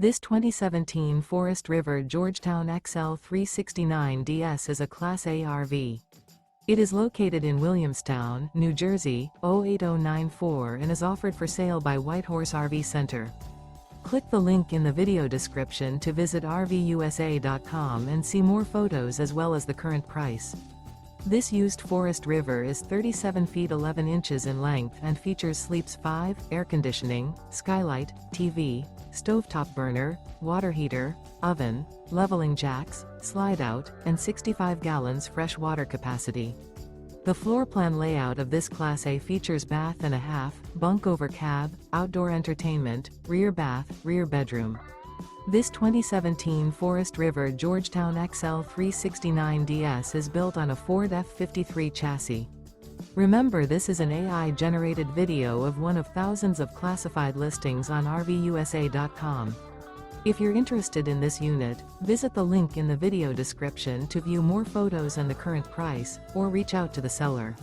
This 2017 Forest River Georgetown XL 369DS is a Class A RV. It is located in Williamstown, New Jersey, 08094 and is offered for sale by Whitehorse RV Center. Click the link in the video description to visit RVUSA.com and see more photos as well as the current price. This used Forest River is 37 feet 11 inches in length and features sleeps 5, air conditioning, skylight, TV, stovetop burner, water heater, oven, leveling jacks, slide-out, and 65 gallons fresh water capacity. The floor plan layout of this Class A features bath and a half, bunk over cab, outdoor entertainment, rear bath, rear bedroom. This 2017 Forest River Georgetown XL 369DS is built on a Ford F53 chassis. Remember, this is an AI-generated video of one of thousands of classified listings on RVUSA.com. If you're interested in this unit, visit the link in the video description to view more photos and the current price, or reach out to the seller.